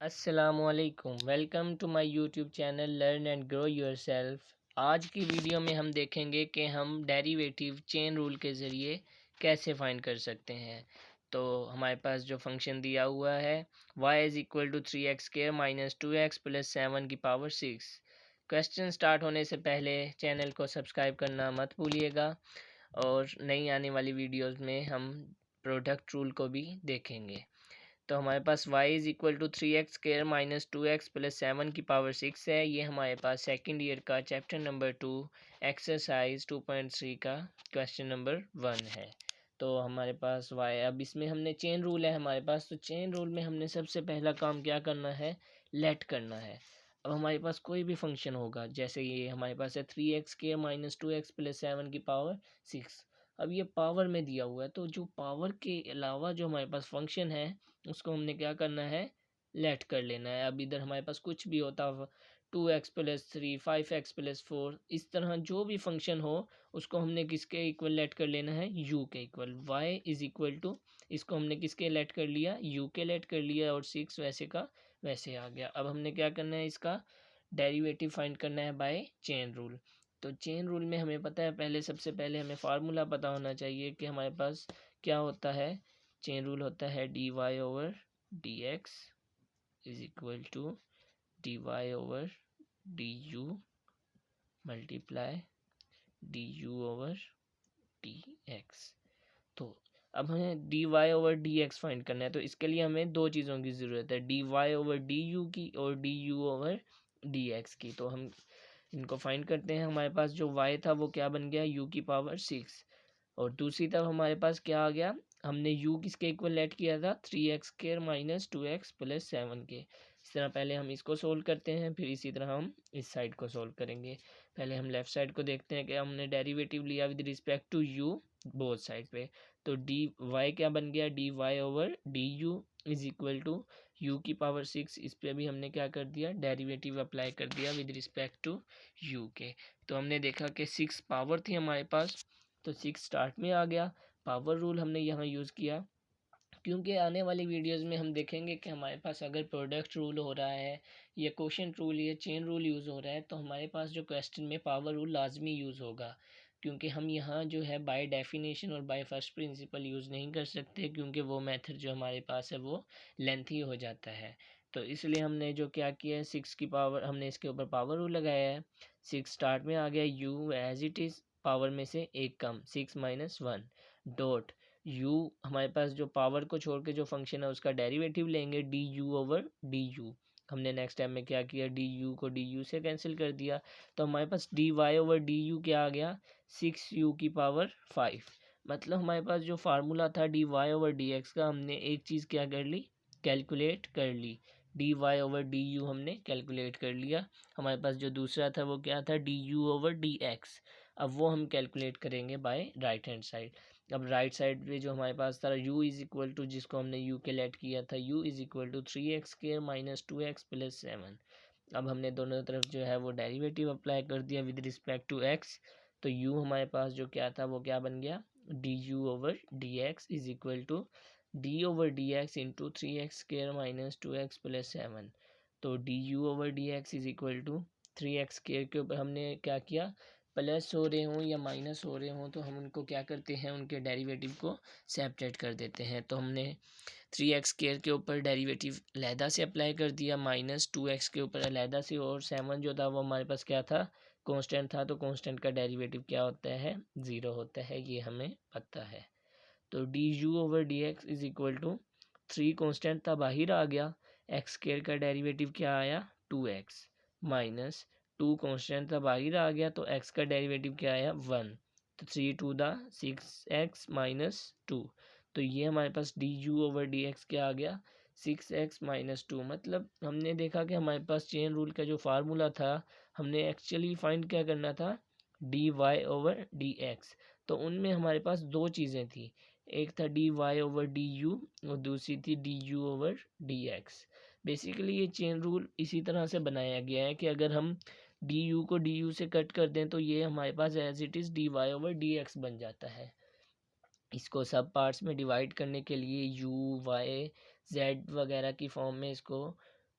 अस्सलामुअलैकुम, welcome to my YouTube channel learn and grow yourself. आज की वीडियो में हम देखेंगे कि हम डेरिवेटिव चेन रूल के ज़रिए कैसे फाइंड कर सकते हैं। तो हमारे पास जो फंक्शन दिया हुआ है y is equal to 3x² minus 2x plus 7 की पावर 6। क्वेश्चन स्टार्ट होने से पहले चैनल को सब्सक्राइब करना मत भूलिएगा और नई आने वाली वीडियोज़ में हम प्रोडक्ट रूल को भी देखेंगे। तो हमारे पास y is equal to 3x² minus 2x plus 7 की पावर 6 है। ये हमारे पास सेकेंड ईयर का चैप्टर नंबर 2 एक्सरसाइज 2.3 का क्वेश्चन नंबर 1 है। तो हमारे पास y, अब इसमें हमने चेन रूल है हमारे पास। तो चेन रूल में हमने सबसे पहला काम क्या करना है, लेट करना है। अब हमारे पास कोई भी फंक्शन होगा, जैसे ये हमारे पास है 3x² माइनस 2x प्लस 7 की पावर 6। अब ये पावर में दिया हुआ है, तो जो पावर के अलावा जो हमारे पास फंक्शन है उसको हमने क्या करना है, लेट कर लेना है। अब इधर हमारे पास कुछ भी होता, 2x प्लस 3, 5x प्लस 4, इस तरह जो भी फंक्शन हो उसको हमने किसके इक्वल लेट कर लेना है, u के equal. y is equal to, इसको हमने किसके लेट कर लिया, u के लेट कर लिया, और 6 वैसे का वैसे आ गया। अब हमने क्या करना है, इसका डेरिवेटिव फाइंड करना है बाय चेन रूल। तो चेन रूल में हमें पता है, पहले सबसे पहले हमें फार्मूला पता होना चाहिए कि हमारे पास क्या होता है। चेन रूल होता है dy over dx is equal to dy over du multiply du over dx। तो अब हमें dy ओवर dx फाइंड करना है, तो इसके लिए हमें दो चीज़ों की ज़रूरत है, dy ओवर du की और du ओवर dx की। तो हम इनको फाइंड करते हैं। हमारे पास जो y था वो क्या बन गया, u की पावर 6, और दूसरी तरफ हमारे पास क्या आ गया, हमने u किसके इक्वल लेट किया था, 3x² माइनस 2x प्लस 7 के। इस तरह पहले हम इसको सोल्व करते हैं, फिर इसी तरह हम इस साइड को सोल्व करेंगे। पहले हम लेफ़्ट साइड को देखते हैं कि हमने डेरिवेटिव लिया with respect to u both side पे। तो डी वाई क्या बन गया, dy over du is equal to u की पावर 6। इस पर भी हमने क्या कर दिया, डेरिवेटिव अप्लाई कर दिया विद रिस्पेक्ट टू u के। तो हमने देखा कि 6 पावर थी हमारे पास, तो 6 स्टार्ट में आ गया। पावर रूल हमने यहाँ यूज़ किया, क्योंकि आने वाली वीडियोस में हम देखेंगे कि हमारे पास अगर प्रोडक्ट रूल हो रहा है या क्वोशंट रूल या चेन रूल यूज़ हो रहा है, तो हमारे पास जो क्वेश्चन में पावर रूल लाजमी यूज़ होगा। क्योंकि हम यहाँ जो है बाय डेफिनेशन और बाय फर्स्ट प्रिंसिपल यूज़ नहीं कर सकते, क्योंकि वो मेथड जो हमारे पास है वो लेंथी हो जाता है। तो इसलिए हमने जो क्या किया है, 6 की पावर, हमने इसके ऊपर पावर रूल लगाया है। 6 स्टार्ट में आ गया, u as it is, power में से एक कम, 6 माइनस 1 डॉट u, हमारे पास जो पावर को छोड़ के जो फंक्शन है उसका डेरिवेटिव लेंगे du ओवर du। हमने नेक्स्ट टाइम में क्या किया, du को du से कैंसिल कर दिया, तो हमारे पास dy ओवर du क्या आ गया, 6u की पावर 5। मतलब हमारे पास जो फार्मूला था dy ओवर dx का, हमने एक चीज़ क्या कर ली, कैलकुलेट कर ली। dy ओवर du हमने कैलकुलेट कर लिया। हमारे पास जो दूसरा था वो क्या था, du ओवर dx। अब वो हम कैलकुलेट करेंगे बाय राइट हैंड साइड। अब राइट साइड पे जो हमारे पास था u इज़ इक्वल टू, जिसको हमने u के लेट किया था, u is equal to 3x² minus 2x plus 7। अब हमने दोनों तरफ जो है वो डेरिवेटिव अप्लाई कर दिया विद रिस्पेक्ट टू x। तो u हमारे पास जो क्या था वो क्या बन गया, du over dx is equal to d over dx into 3x² minus 2x plus 7। तो du over dx is equal to 3x² के ऊपर हमने क्या किया, प्लस हो रहे हों या माइनस हो रहे हों तो हम उनको क्या करते हैं, उनके डेरिवेटिव को सेपरेट कर देते हैं। तो हमने 3x² के ऊपर डेरिवेटिव अलहदा से अप्लाई कर दिया, माइनस 2x के ऊपर अलहदा से, और 7 जो था वो हमारे पास क्या था, कांस्टेंट था। तो कांस्टेंट का डेरिवेटिव क्या होता है, 0 होता है, ये हमें पता है। तो du over dx is equal to 3 constant था, बाहर आ गया, x² का डेरिवेटिव क्या आया, 2x, माइनस 2 कांस्टेंट था, बाहर आ गया, तो x का डेरिवेटिव क्या आया, 1। तो 3 टू द 6x माइनस 2। तो ये हमारे पास du ओवर dx क्या आ गया, 6x माइनस 2। मतलब हमने देखा कि हमारे पास चेन रूल का जो फार्मूला था, हमने एक्चुअली फाइंड क्या करना था, dy ओवर dx। तो उनमें हमारे पास दो चीज़ें थी, एक था dy ओवर du और दूसरी थी du ओवर dx। बेसिकली ये चेन रूल इसी तरह से बनाया गया है कि अगर हम du को du से कट कर दें तो ये हमारे पास as it is dy over dx बन जाता है। इसको सब पार्ट्स में डिवाइड करने के लिए u y z वगैरह की फॉर्म में इसको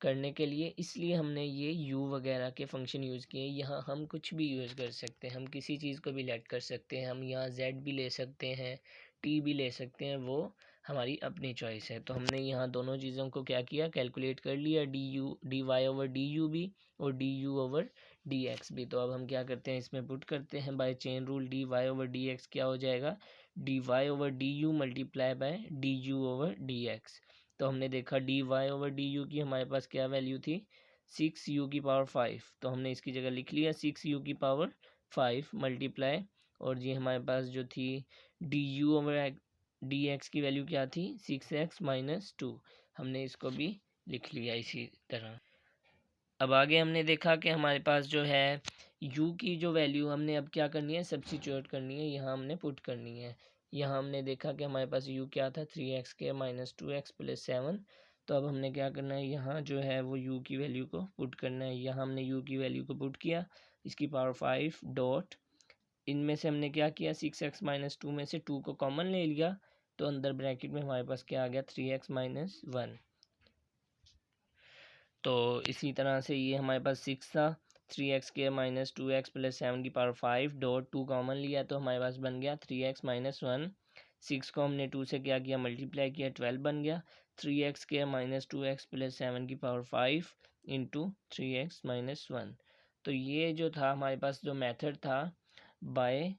करने के लिए, इसलिए हमने ये यू वगैरह के फंक्शन यूज़ किए। यहाँ हम कुछ भी यूज़ कर सकते हैं, हम किसी चीज़ को भी लेट कर सकते हैं, हम यहाँ जेड भी ले सकते हैं, टी भी ले सकते हैं, वो हमारी अपनी चॉइस है। तो हमने यहाँ दोनों चीज़ों को क्या किया, कैलकुलेट कर लिया, d y over d u भी और d u over d x भी। तो अब हम क्या करते हैं, इसमें पुट करते हैं by chain rule, d y over d x क्या हो जाएगा, d y over d u multiply by d u over d x. तो हमने देखा d y over d u की हमारे पास क्या वैल्यू थी, 6u⁵, तो हमने इसकी जगह लिख लिया 6u⁵ मल्टीप्लाई, और ये हमारे पास जो थी D u over d x की वैल्यू क्या थी, 6x-2, हमने इसको भी लिख लिया इसी तरह। अब आगे हमने देखा कि हमारे पास जो है u की जो वैल्यू हमने अब क्या करनी है, सब्स्टिट्यूट करनी है, यहाँ हमने पुट करनी है। यहाँ हमने देखा कि हमारे पास u क्या था, 3x² - 2x + 7। तो अब हमने क्या करना है, यहाँ जो है वो u की वैल्यू को पुट करना है। यहाँ हमने u की वैल्यू को पुट किया, इसकी पावर 5 डॉट, इनमें से हमने क्या किया, 6x - 2 में से 2 को कॉमन ले लिया, तो अंदर ब्रैकेट में हमारे पास क्या आ गया, 3x - 1। तो इसी तरह से ये हमारे पास 6 था, 3x² - 2x + 7 की पावर 5 डॉट 2 कॉमन लिया, तो हमारे पास बन गया 3x - 1। 6 को हमने 2 से क्या किया, मल्टीप्लाई किया, 12 बन गया। 3x² - 2x + 7 की पावर 5 इंटू 3x - 1। तो ये जो था हमारे पास जो मेथड था बाय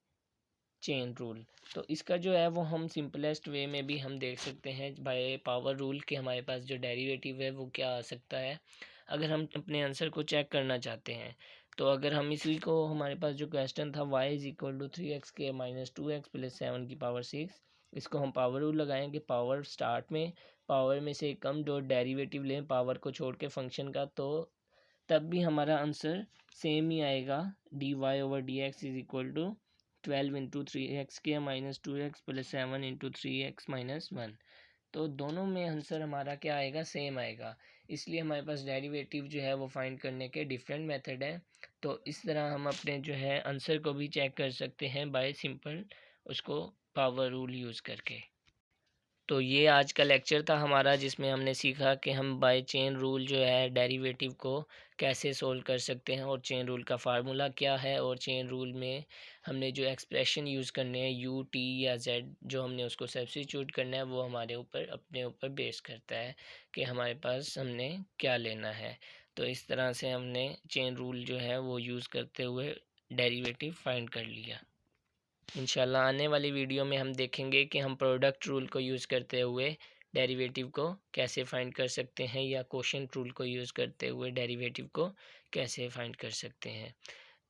चेन रूल, तो इसका जो है वो हम सिंपलेस्ट वे में भी हम देख सकते हैं बाय पावर रूल के हमारे पास जो डेरिवेटिव है वो क्या आ सकता है। अगर हम अपने आंसर को चेक करना चाहते हैं, तो अगर हम इसी को, हमारे पास जो क्वेश्चन था y = 3x² - 2x + 7 की पावर 6, इसको हम पावर रूल लगाएंगे। पावर स्टार्ट में, पावर में से कम डॉट डेरिवेटिव लें पावर को छोड़ के फंक्शन का, तो तब भी हमारा आंसर सेम ही आएगा, d y over d x = 12 into 3x² - 2x + 7 into 3x - 1। तो दोनों में आंसर हमारा क्या आएगा, सेम आएगा। इसलिए हमारे पास डेरिवेटिव जो है वो फाइंड करने के डिफरेंट मेथड है। तो इस तरह हम अपने जो है आंसर को भी चेक कर सकते हैं बाय सिंपल उसको पावर रूल यूज़ करके। तो ये आज का लेक्चर था हमारा, जिसमें हमने सीखा कि हम बाय चेन रूल जो है डेरिवेटिव को कैसे सोल्व कर सकते हैं, और चेन रूल का फार्मूला क्या है, और चेन रूल में हमने जो एक्सप्रेशन यूज़ करने हैं u, t या z, जो हमने उसको सब्स्टिट्यूट करना है, वो हमारे ऊपर, अपने ऊपर बेस करता है कि हमारे पास हमने क्या लेना है। तो इस तरह से हमने चेन रूल जो है वो यूज़ करते हुए डेरिवेटिव फाइंड कर लिया। इंशाल्लाह आने वाली वीडियो में हम देखेंगे कि हम प्रोडक्ट रूल को यूज़ करते हुए डेरिवेटिव को कैसे फाइंड कर सकते हैं, या कोशेंट रूल को यूज़ करते हुए डेरिवेटिव को कैसे फाइंड कर सकते हैं।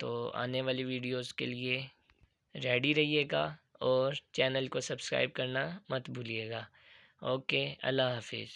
तो आने वाली वीडियोस के लिए रेडी रहिएगा, और चैनल को सब्सक्राइब करना मत भूलिएगा। ओके, अल्लाह हाफिज़।